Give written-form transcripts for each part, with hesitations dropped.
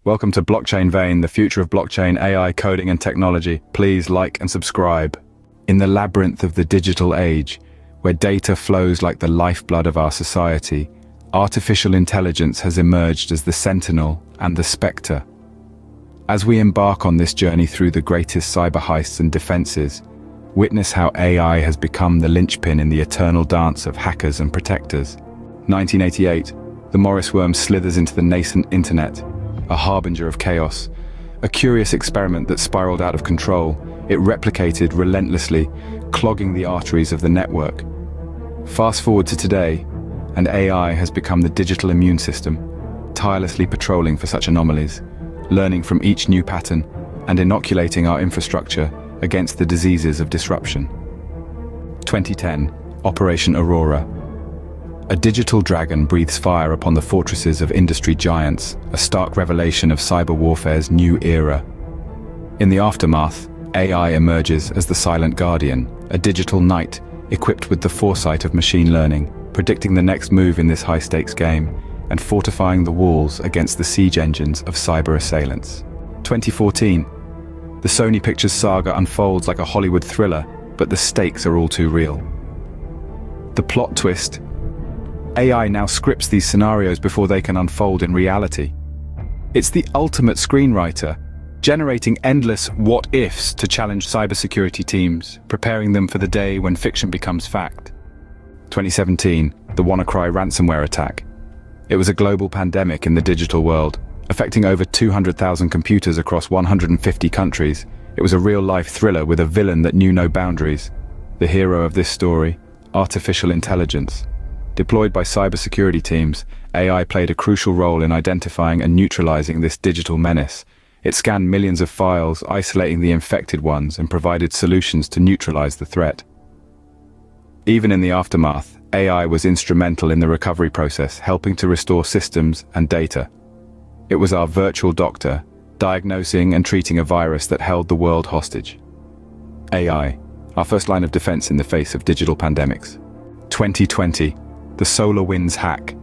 Welcome to Blockchain Vein, the future of blockchain, AI, coding and technology. Please like and subscribe. In the labyrinth of the digital age, where data flows like the lifeblood of our society, artificial intelligence has emerged as the sentinel and the spectre. As we embark on this journey through the greatest cyber heists and defenses, witness how AI has become the linchpin in the eternal dance of hackers and protectors. 1988, the Morris worm slithers into the nascent internet, a harbinger of chaos. A curious experiment that spiraled out of control. It replicated relentlessly, clogging the arteries of the network. Fast forward to today, and AI has become the digital immune system, tirelessly patrolling for such anomalies, learning from each new pattern, and inoculating our infrastructure against the diseases of disruption. 2010, Operation Aurora. A digital dragon breathes fire upon the fortresses of industry giants, a stark revelation of cyber warfare's new era. In the aftermath, AI emerges as the silent guardian, a digital knight equipped with the foresight of machine learning, predicting the next move in this high-stakes game and fortifying the walls against the siege engines of cyber assailants. 2014. The Sony Pictures saga unfolds like a Hollywood thriller, but the stakes are all too real. The plot twist: AI now scripts these scenarios before they can unfold in reality. It's the ultimate screenwriter, generating endless what-ifs to challenge cybersecurity teams, preparing them for the day when fiction becomes fact. 2017, the WannaCry ransomware attack. It was a global pandemic in the digital world, affecting over 200,000 computers across 150 countries. It was a real-life thriller with a villain that knew no boundaries. The hero of this story: artificial intelligence. Deployed by cybersecurity teams, AI played a crucial role in identifying and neutralizing this digital menace. It scanned millions of files, isolating the infected ones, and provided solutions to neutralize the threat. Even in the aftermath, AI was instrumental in the recovery process, helping to restore systems and data. It was our virtual doctor, diagnosing and treating a virus that held the world hostage. AI, our first line of defense in the face of digital pandemics. 2020. The SolarWinds hack,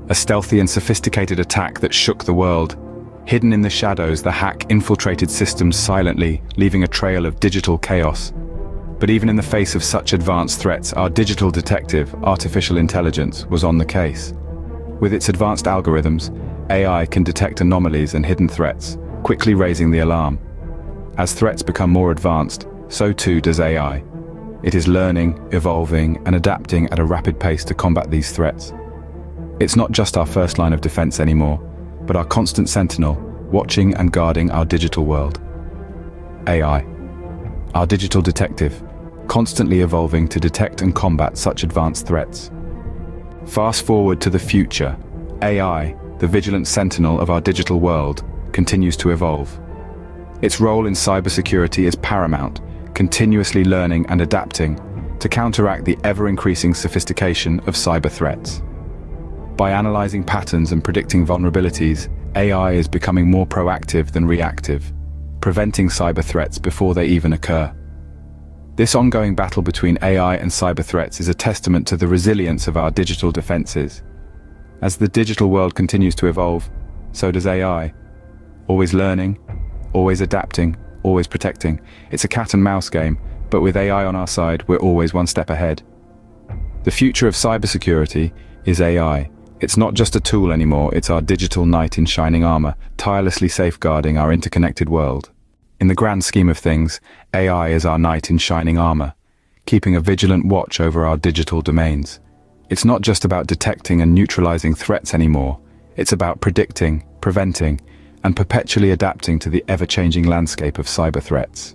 a stealthy and sophisticated attack that shook the world. Hidden in the shadows, the hack infiltrated systems silently, leaving a trail of digital chaos. But even in the face of such advanced threats, our digital detective, artificial intelligence, was on the case. With its advanced algorithms, AI can detect anomalies and hidden threats, quickly raising the alarm. As threats become more advanced, so too does AI. It is learning, evolving, and adapting at a rapid pace to combat these threats. It's not just our first line of defense anymore, but our constant sentinel, watching and guarding our digital world. AI, our digital detective, constantly evolving to detect and combat such advanced threats. Fast forward to the future. AI, the vigilant sentinel of our digital world, continues to evolve. Its role in cybersecurity is paramount, continuously learning and adapting to counteract the ever-increasing sophistication of cyber threats. By analyzing patterns and predicting vulnerabilities, AI is becoming more proactive than reactive, preventing cyber threats before they even occur. This ongoing battle between AI and cyber threats is a testament to the resilience of our digital defenses. As the digital world continues to evolve, so does AI. Always learning, always adapting, always protecting. It's a cat and mouse game, but with AI on our side, we're always one step ahead. The future of cybersecurity is AI. It's not just a tool anymore, it's our digital knight in shining armor, tirelessly safeguarding our interconnected world. In the grand scheme of things, AI is our knight in shining armor, keeping a vigilant watch over our digital domains. It's not just about detecting and neutralizing threats anymore, it's about predicting, preventing, and perpetually adapting to the ever-changing landscape of cyber threats.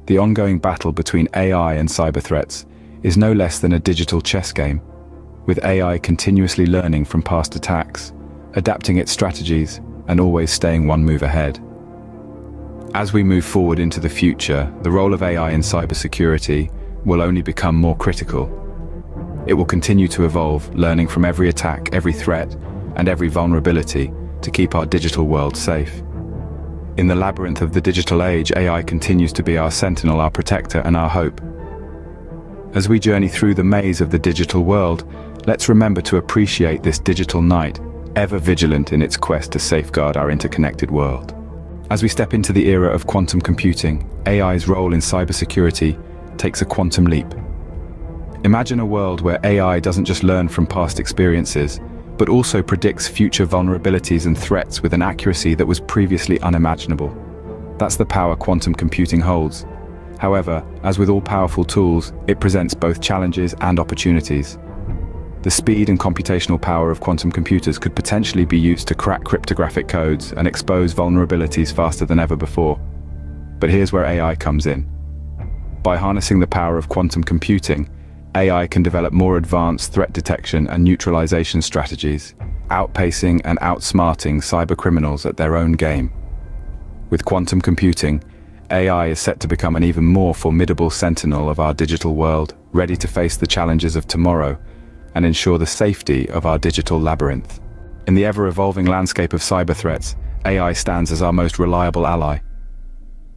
The ongoing battle between AI and cyber threats is no less than a digital chess game, with AI continuously learning from past attacks, adapting its strategies, and always staying one move ahead. As we move forward into the future, the role of AI in cybersecurity will only become more critical. It will continue to evolve, learning from every attack, every threat, and every vulnerability, to keep our digital world safe. In the labyrinth of the digital age, AI continues to be our sentinel, our protector, and our hope. As we journey through the maze of the digital world, let's remember to appreciate this digital knight, ever vigilant in its quest to safeguard our interconnected world. As we step into the era of quantum computing, AI's role in cybersecurity takes a quantum leap. Imagine a world where AI doesn't just learn from past experiences, but also predicts future vulnerabilities and threats with an accuracy that was previously unimaginable. That's the power quantum computing holds. However, as with all powerful tools, it presents both challenges and opportunities. The speed and computational power of quantum computers could potentially be used to crack cryptographic codes and expose vulnerabilities faster than ever before. But here's where AI comes in. By harnessing the power of quantum computing, AI can develop more advanced threat detection and neutralization strategies, outpacing and outsmarting cybercriminals at their own game. With quantum computing, AI is set to become an even more formidable sentinel of our digital world, ready to face the challenges of tomorrow and ensure the safety of our digital labyrinth. In the ever-evolving landscape of cyber threats, AI stands as our most reliable ally.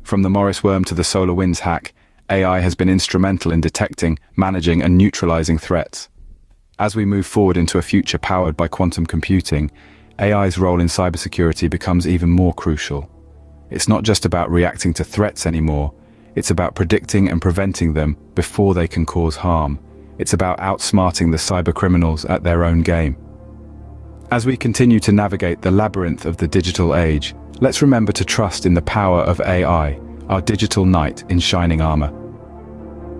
From the Morris worm to the SolarWinds hack, AI has been instrumental in detecting, managing, and neutralizing threats. As we move forward into a future powered by quantum computing, AI's role in cybersecurity becomes even more crucial. It's not just about reacting to threats anymore, it's about predicting and preventing them before they can cause harm. It's about outsmarting the cybercriminals at their own game. As we continue to navigate the labyrinth of the digital age, let's remember to trust in the power of AI, our digital knight in shining armor.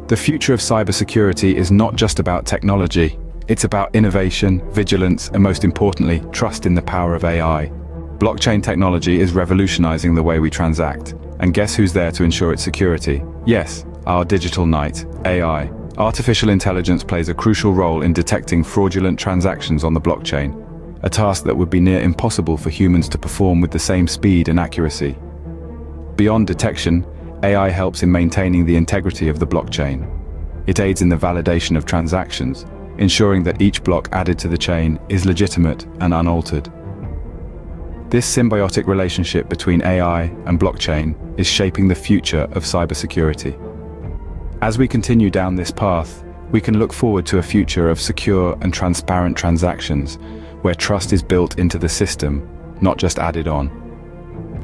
The future of cybersecurity is not just about technology, it's about innovation, vigilance, and most importantly, trust in the power of AI. Blockchain technology is revolutionizing the way we transact, and guess who's there to ensure its security? Yes, our digital knight, AI. Artificial intelligence plays a crucial role in detecting fraudulent transactions on the blockchain, a task that would be near impossible for humans to perform with the same speed and accuracy. Beyond detection, AI helps in maintaining the integrity of the blockchain. It aids in the validation of transactions, ensuring that each block added to the chain is legitimate and unaltered. This symbiotic relationship between AI and blockchain is shaping the future of cybersecurity. As we continue down this path, we can look forward to a future of secure and transparent transactions, where trust is built into the system, not just added on.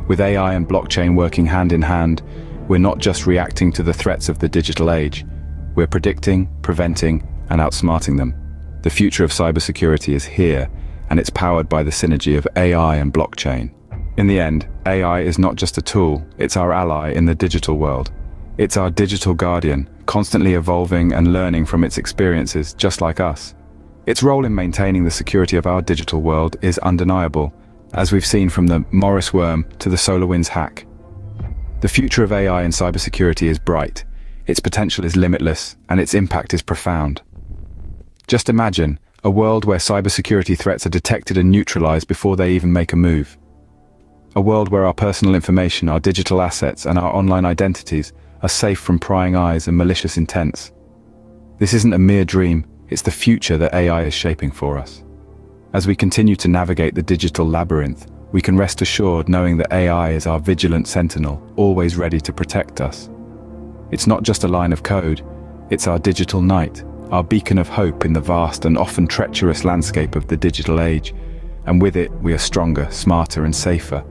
With AI and blockchain working hand in hand, we're not just reacting to the threats of the digital age, we're predicting, preventing, and outsmarting them. The future of cybersecurity is here, and it's powered by the synergy of AI and blockchain. In the end, AI is not just a tool, it's our ally in the digital world. It's our digital guardian, constantly evolving and learning from its experiences, just like us. Its role in maintaining the security of our digital world is undeniable, as we've seen from the Morris worm to the SolarWinds hack. The future of AI and cybersecurity is bright, its potential is limitless, and its impact is profound. Just imagine a world where cybersecurity threats are detected and neutralized before they even make a move. A world where our personal information, our digital assets, and our online identities are safe from prying eyes and malicious intents. This isn't a mere dream, it's the future that AI is shaping for us. As we continue to navigate the digital labyrinth, we can rest assured knowing that AI is our vigilant sentinel, always ready to protect us. It's not just a line of code, it's our digital knight, our beacon of hope in the vast and often treacherous landscape of the digital age. And with it, we are stronger, smarter, and safer,